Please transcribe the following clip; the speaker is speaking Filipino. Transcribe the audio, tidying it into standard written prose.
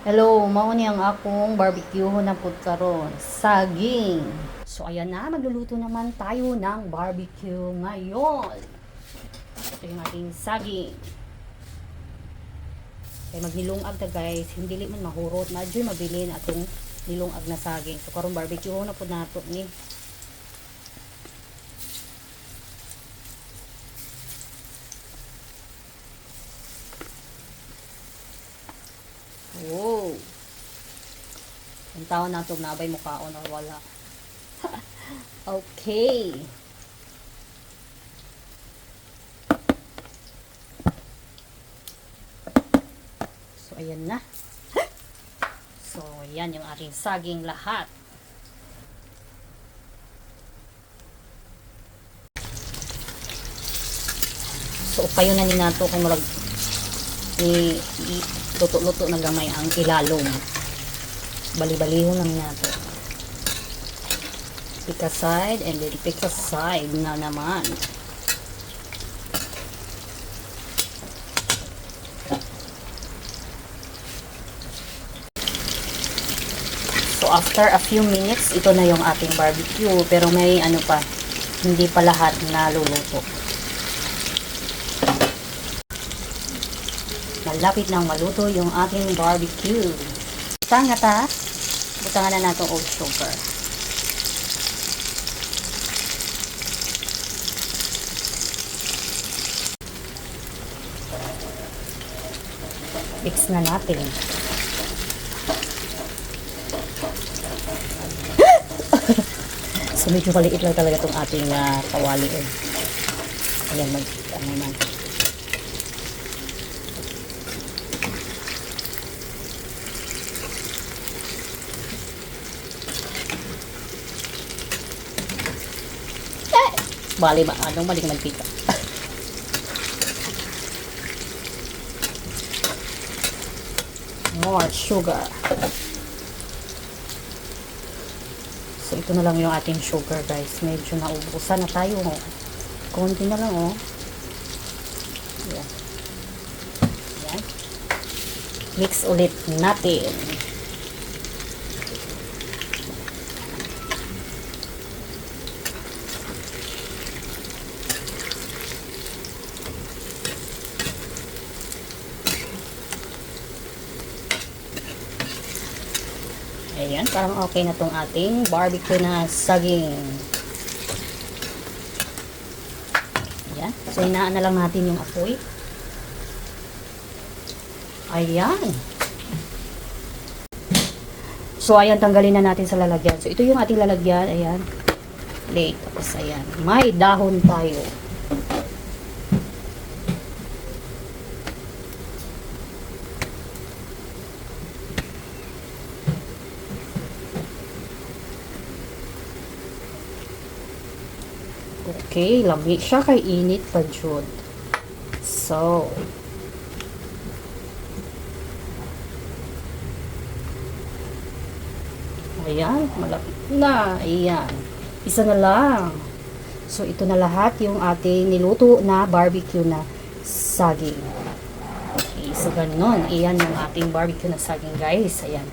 Hello, mao ni ang akong barbecue na pud karon, saging. So ayan na, magluluto naman tayo ng barbecue ngayon. Ito yung ating saging. Kaya magnilungag ta guys, hindi man mahurot, medyo mabilin atong nilungag na saging. So karon barbecue na pud nato ni. Wow. Ang taon na itong nabay mukhaon o wala. Okay. So, ayan na. So, ayan yung ating saging lahat. So, upayo na ni nato kung marag luto-luto na gamay ang ilalong. Bali-balihon lang nato. Pick a side and then pick a side na naman. So after a few minutes, ito na yung ating barbecue. Pero may ano pa, hindi pa lahat na luluto. Malapit nang maluto yung ating barbecue. Butangan na natin oat sugar. Mix na natin. So medyo maliit lang talaga itong ating kawali. Ayan, ano na. Bali ba? Anong maling mantika? More sugar. So, ito na lang yung ating sugar, guys. Medyo naubusan na tayo. Oh. Konti na lang, oh. Ayan. Ayan. Mix ulit natin. Ayan, parang okay na tong ating barbecue na saging. Ayan. So, hinaan na lang natin yung apoy. Ayan. So, ayan, tanggalin na natin sa lalagyan. So, ito yung ating lalagyan. Ayan. Plate. Tapos, ayan. May dahon tayo. Okay, lami siya kay init pa jud. So, ayan, malapit na. Ayan. Isa na lang. So, ito na lahat yung ating niluto na barbecue na saging. Okay, so ganun. Ayan yung ating barbecue na saging, guys. Ayan.